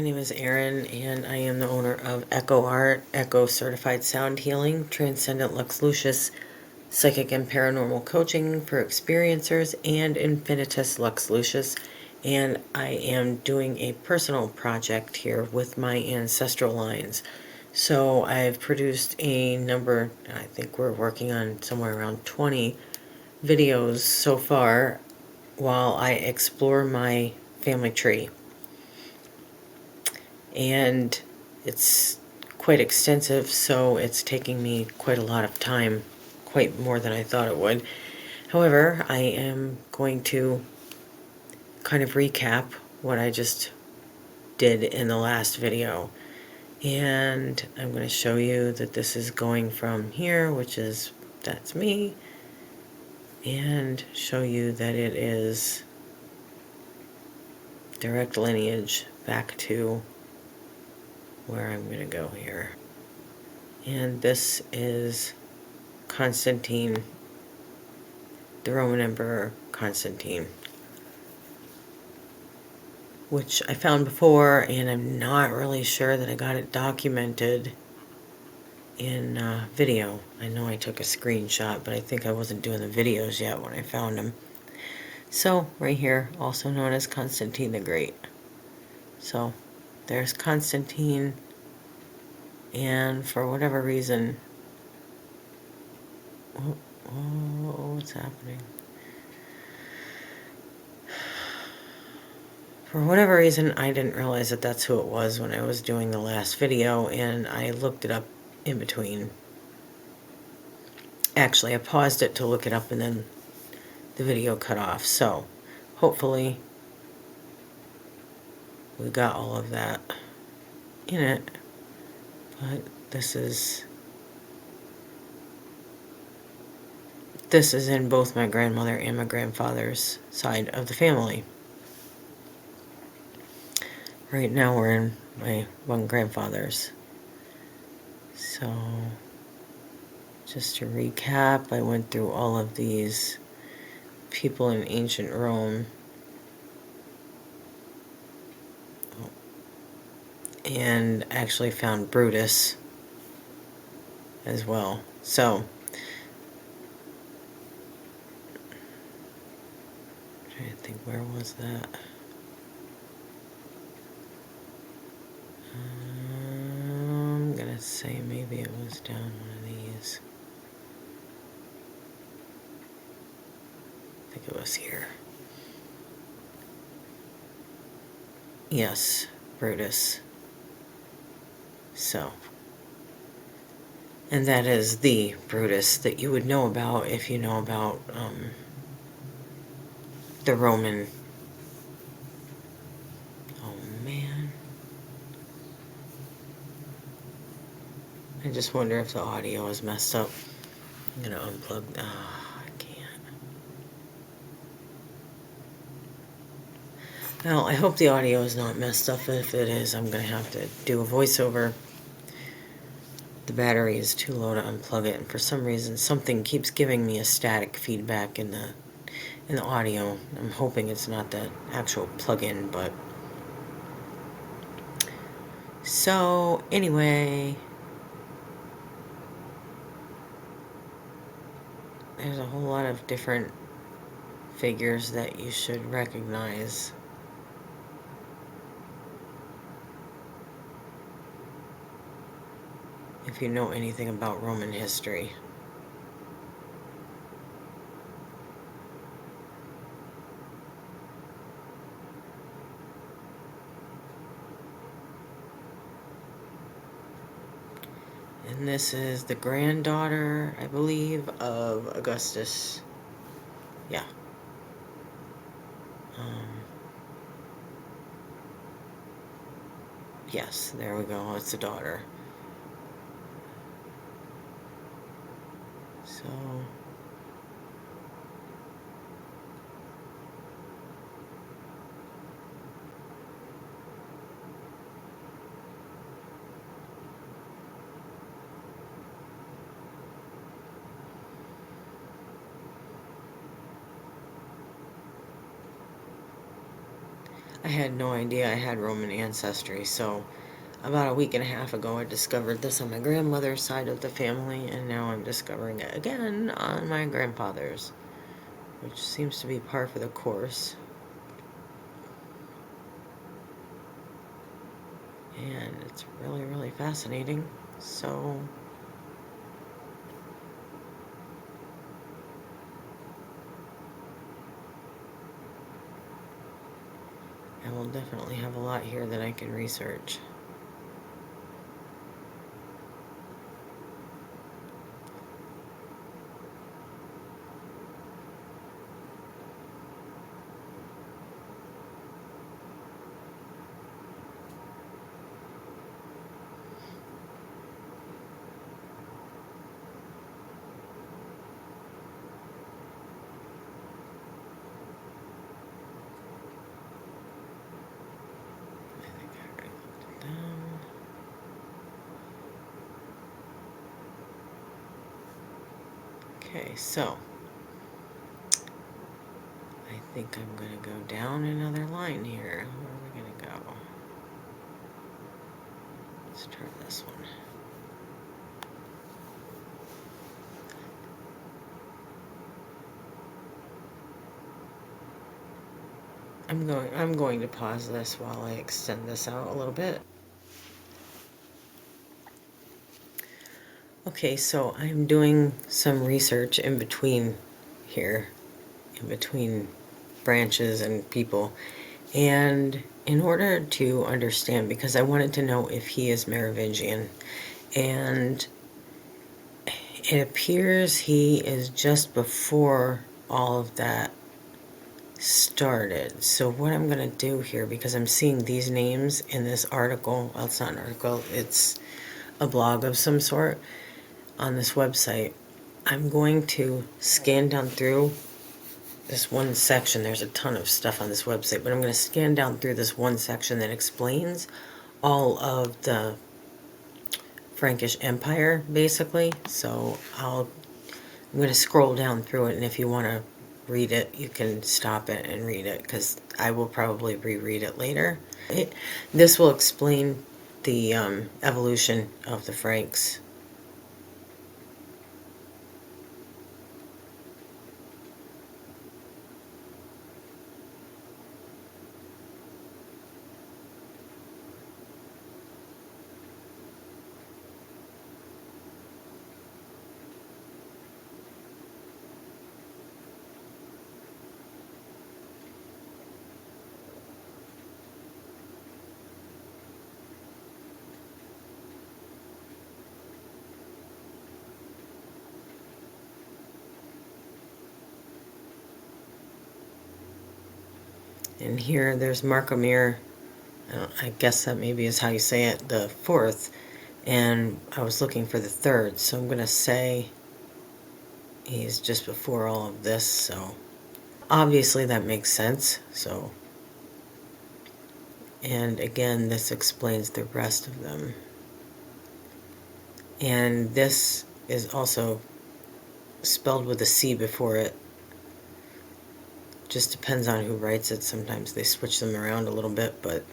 My name is Erin, and I am the owner of ECKOArt, Echo Certified Sound Healing, Transcendent Lux Lucis, Psychic and Paranormal Coaching for Experiencers, and Infinitus Lux Lucis. And I am doing a personal project here with my ancestral lines. So I've produced a number, I think we're working on somewhere around 20 videos so far while I explore my family tree. And it's quite extensive, so it's taking me quite a lot of time, quite more than I thought it would. However, I am going to kind of recap what I just did in the last video. And I'm going to show you that this is going from here, which is, that's me, and show you that it is direct lineage back to where I'm going to go here. And this is Constantine, the Roman Emperor Constantine, which I found before, and I'm not really sure that I got it documented in video. I know I took a screenshot, but I think I wasn't doing the videos yet when I found him. So, right here, also known as Constantine the Great. So, there's Constantine, and for whatever reason, what's happening? For whatever reason, I didn't realize that that's who it was when I was doing the last video, and I looked it up in between. Actually, I paused it to look it up, and then the video cut off. So, hopefully, we got all of that in it. But this is in both my grandmother and my grandfather's side of the family. Right now we're in my one grandfather's. So, just to recap, I went through all of these people in ancient Rome. And actually found Brutus as well. So, I'm trying to think, where was that? I'm gonna say maybe it was down one of these. I think it was here. Yes, Brutus. So, and that is the Brutus that you would know about if you know about the Roman. Oh man. I just wonder if the audio is messed up. I'm gonna unplug. I can't. Well, I hope the audio is not messed up. If it is, I'm gonna have to do a voiceover. The battery is too low to unplug it, and for some reason, something keeps giving me a static feedback in the audio. I'm hoping it's not the actual plug-in, but so anyway, there's a whole lot of different figures that you should recognize. If you know anything about Roman history. And this is the granddaughter, I believe, of Augustus. Yeah. Yes, there we go. It's the daughter. So, I had no idea I had Roman ancestry, so about a week and a half ago I discovered this on my grandmother's side of the family, and now I'm discovering it again on my grandfather's, which seems to be par for the course. And it's really, really fascinating. So I will definitely have a lot here that I can research. Okay, so I think I'm going to go down another line here. Where are we going to go? Let's try this one. I'm going to pause this while I extend this out a little bit. Okay, so I'm doing some research in between here, in between branches and people. And in order to understand, because I wanted to know if he is Merovingian, and it appears he is just before all of that started. So what I'm going to do here, because I'm seeing these names in this article, well, it's not an article, it's a blog of some sort on this website, I'm going to scan down through this one section. There's a ton of stuff on this website, but I'm going to scan down through this one section that explains all of the Frankish Empire, basically. So I'm going to scroll down through it, and if you want to read it, you can stop it and read it, because I will probably reread it later. This will explain the evolution of the Franks. And here there's Markomir. I guess that maybe is how you say it, the fourth. And I was looking for the third, so I'm going to say he's just before all of this, so obviously that makes sense. So, and again, this explains the rest of them. And this is also spelled with a C before it. Just depends on who writes it. Sometimes they switch them around a little bit, but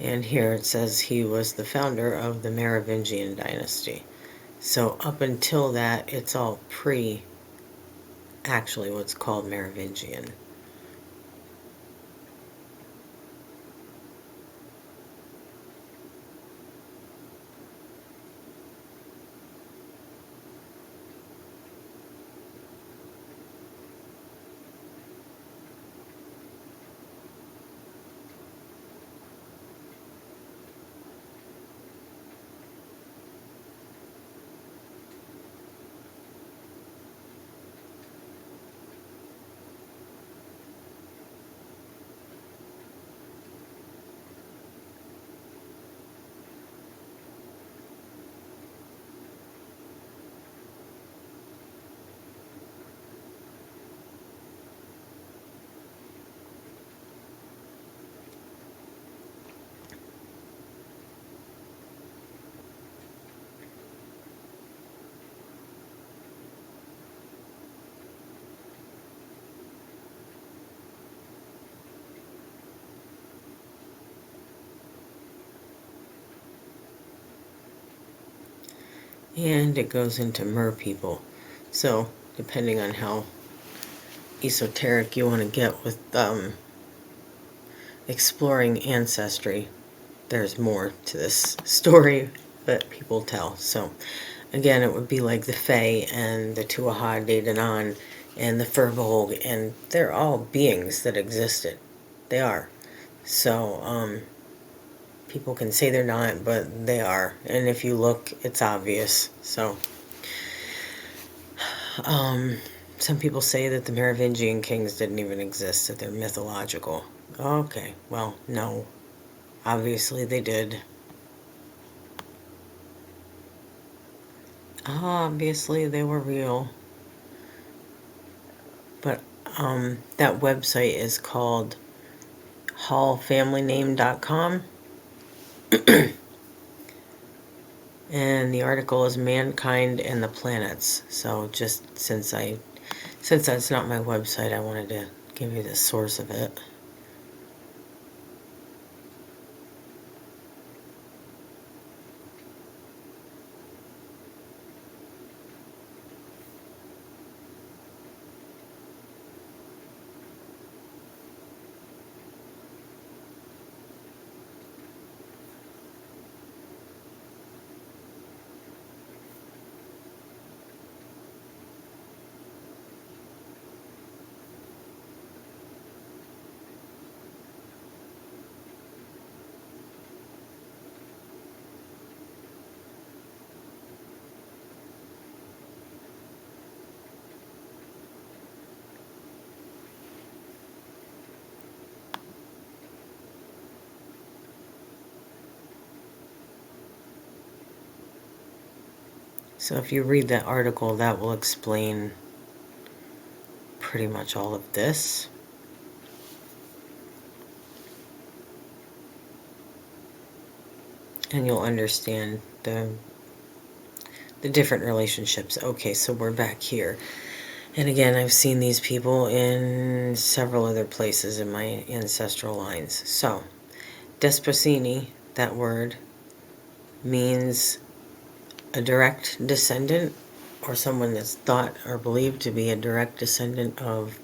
and here it says he was the founder of the Merovingian dynasty. So up until that, it's all actually what's called Merovingian. and it goes into mer people. So depending on how esoteric you want to get with exploring ancestry, there's more to this story that people tell. So again, it would be like the Fae and the Tuatha De Danann and the Firbolg, and they're all beings that existed. They are. So people can say they're not, but they are. And if you look, it's obvious. So some people say that the Merovingian kings didn't even exist, that they're mythological. Okay, well, no. Obviously they did. Obviously they were real. But that website is called hallfamilyname.com. And the article is Mankind and the Planets. So just since that's not my website, I wanted to give you the source of it. So if you read that article, that will explain pretty much all of this. And you'll understand the different relationships. Okay, so we're back here. And again, I've seen these people in several other places in my ancestral lines. So, Desposyni, that word, means a direct descendant, or someone that's thought or believed to be a direct descendant of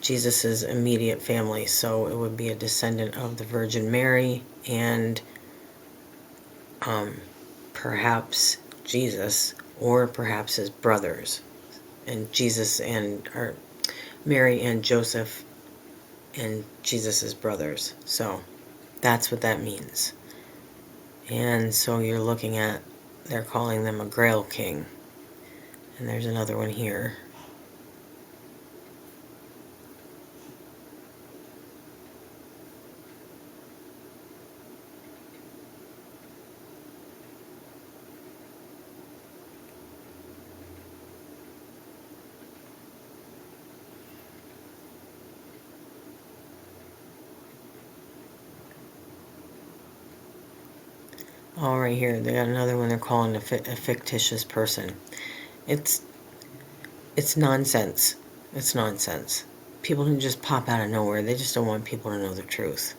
Jesus's immediate family. So it would be a descendant of the Virgin Mary and perhaps Jesus, or perhaps his brothers. And Jesus and or Mary and Joseph and Jesus's brothers. So that's what that means. And so you're looking at, they're calling them a Grail King. And there's another one here. Oh, right here, they got another one they're calling a fictitious person. It's nonsense. It's nonsense. People can just pop out of nowhere. They just don't want people to know the truth.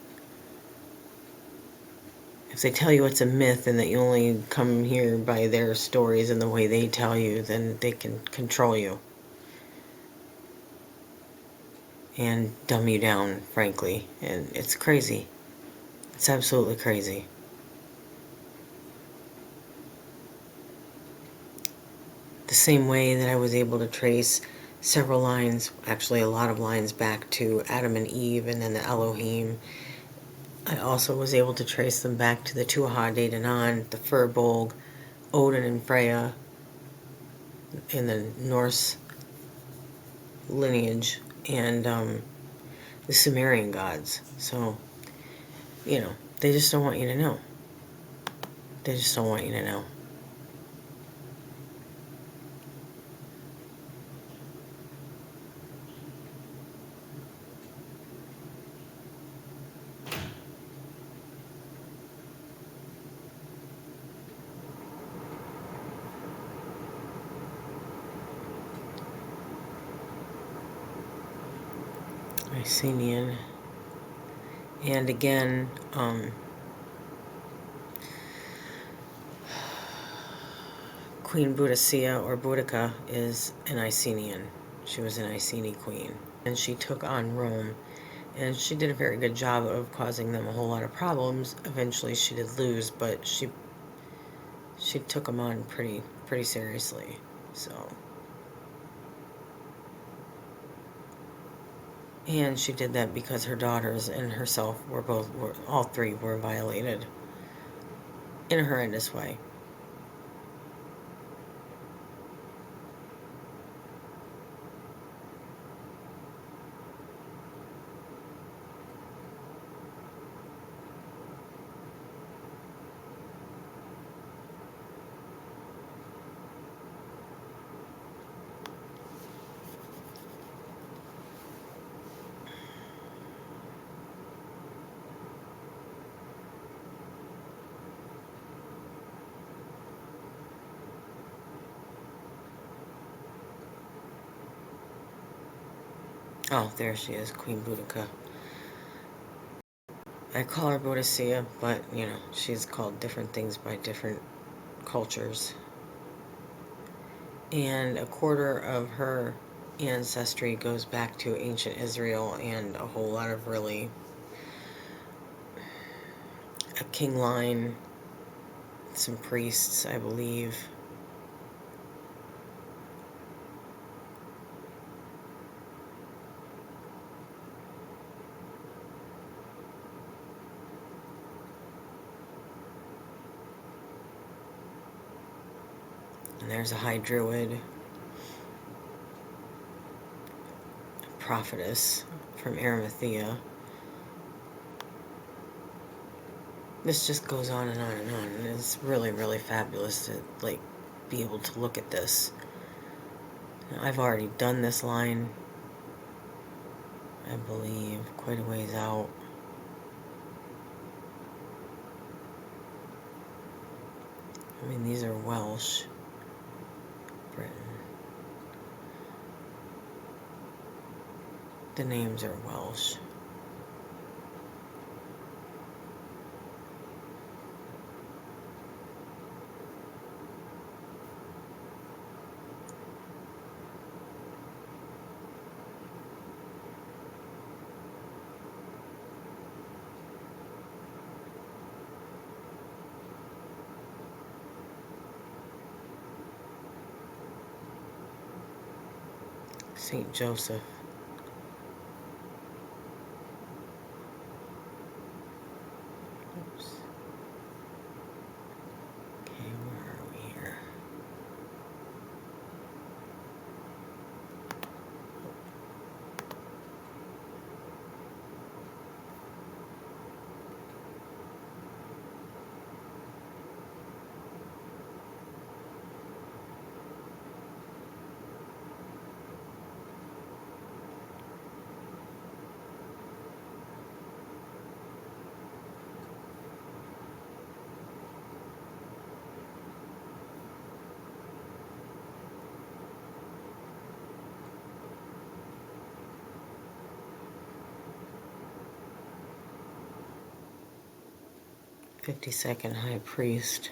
If they tell you it's a myth and that you only come here by their stories and the way they tell you, then they can control you. And dumb you down, frankly. And it's crazy. It's absolutely crazy. The same way that I was able to trace several lines, actually a lot of lines, back to Adam and Eve and then the Elohim, I also was able to trace them back to the Tuatha De Danann, the Firbolg, Odin and Freya in the Norse lineage, and the Sumerian gods. So, they just don't want you to know. They just don't want you to know. Mycenian. And again, Queen Boudicca or Boudica is an Icenian. She was an Iceni queen. And she took on Rome. And she did a very good job of causing them a whole lot of problems. Eventually she did lose, but she took them on pretty seriously. So, and she did that because her daughters and herself all three were violated in a horrendous way. Oh, there she is, Queen Boudica. I call her Boudicca, but, you know, she's called different things by different cultures. And a quarter of her ancestry goes back to ancient Israel and a whole lot of really a king line, some priests, I believe. And there's a high druid, a prophetess from Arimathea. This just goes on and on and on, and it's really, really fabulous to, like, be able to look at this. Now, I've already done this line, I believe, quite a ways out. I mean, these are Welsh, Britain. The names are Welsh. Saint Joseph. Oops. Okay, where are we here? '52nd High Priest.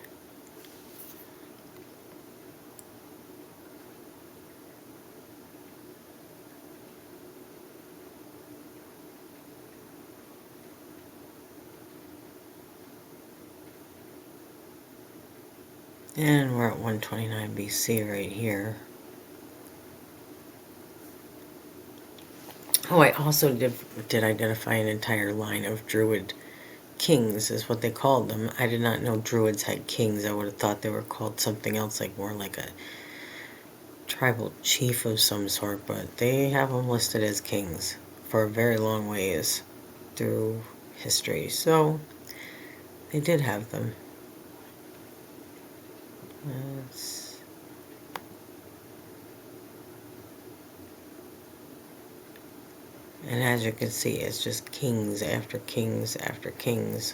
And we're at 129 BC right here. Oh, I also did identify an entire line of Druid Kings, is what they called them. I did not know Druids had kings. I would have thought they were called something else, like more like a tribal chief of some sort, but they have them listed as kings for a very long ways through history. So they did have them. And as you can see, it's just kings after kings after kings.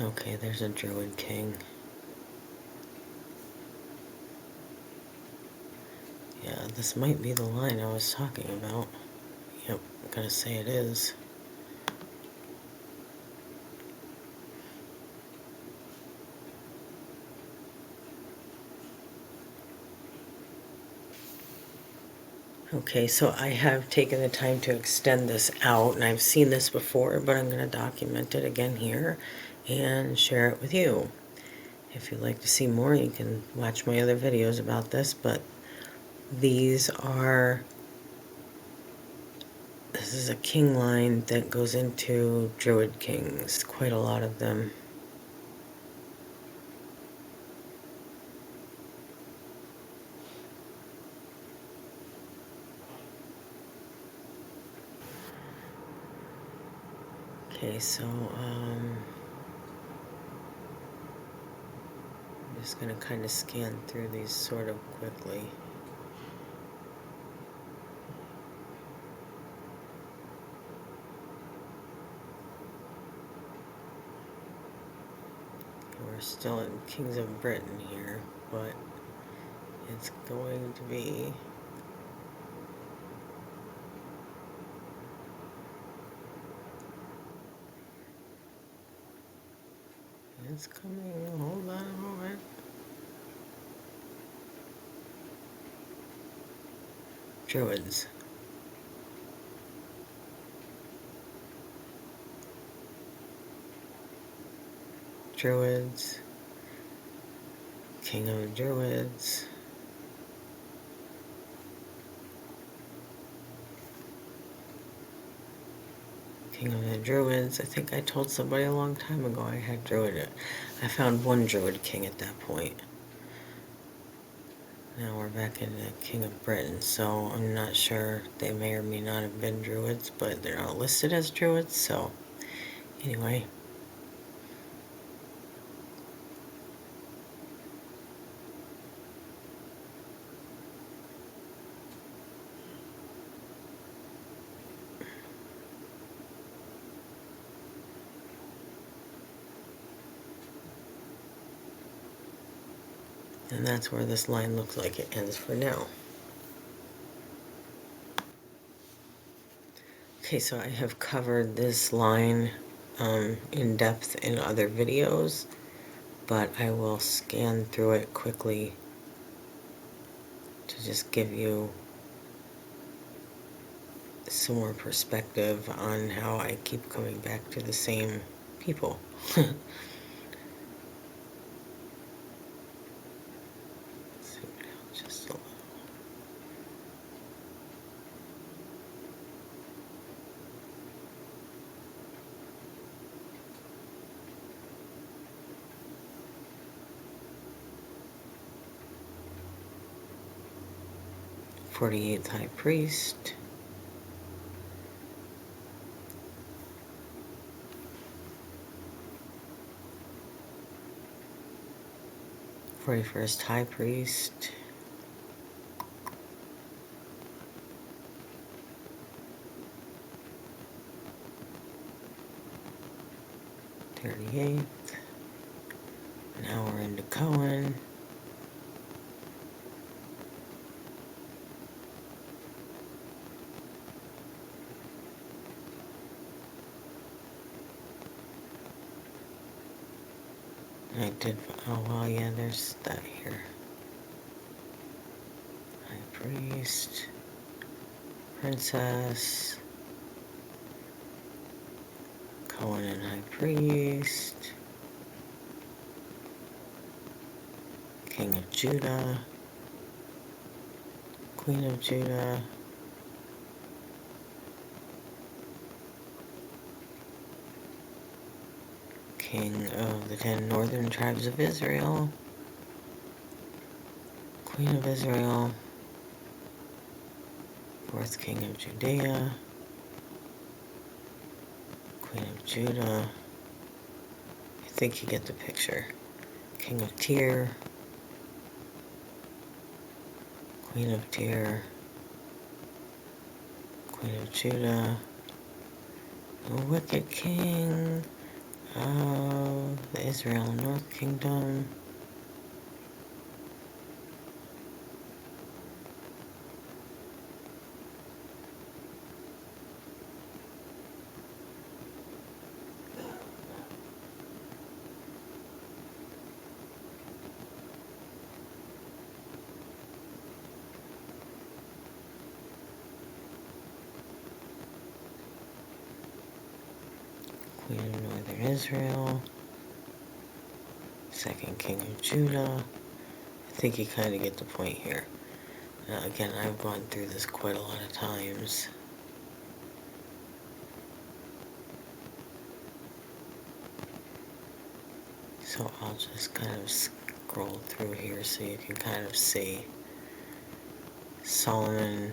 Okay, there's a Druid King. Yeah, this might be the line I was talking about. Yep, I'm gonna say it is. Okay, so I have taken the time to extend this out, and I've seen this before, but I'm going to document it again here and share it with you. If you'd like to see more, you can watch my other videos about this, but this is a king line that goes into Druid Kings, quite a lot of them. Okay, so I'm just going to kind of scan through these sort of quickly. We're still in Kings of Britain here, but it's going to be it's coming. Hold on a moment. Druids. Druids. King of Druids. King of the Druids. I think I told somebody a long time ago I had Druid. I found one Druid King at that point. Now we're back in the King of Britain, so I'm not sure. They may or may not have been Druids, but they're not listed as Druids, so anyway. And that's where this line looks like it ends for now. Okay, so I have covered this line in depth in other videos, but I will scan through it quickly to just give you some more perspective on how I keep coming back to the same people. Just a little. 48th High Priest. 41st High Priest. 38th. Now we're into Cohen. I did, oh well, yeah, there's that here. High Priest, Princess, Cohen and High Priest, King of Judah, Queen of Judah, King of the 10 Northern Tribes of Israel, Queen of Israel, 4th King of Judea, Queen of Judah. I think you get the picture. King of Tyr, Queen of Tyr, Queen of Judah, a Wicked King, The Israel North Kingdom. Queen of Northern Israel. Second King of Judah. I think you kind of get the point here. Now, again, I've gone through this quite a lot of times. So I'll just kind of scroll through here so you can kind of see. Solomon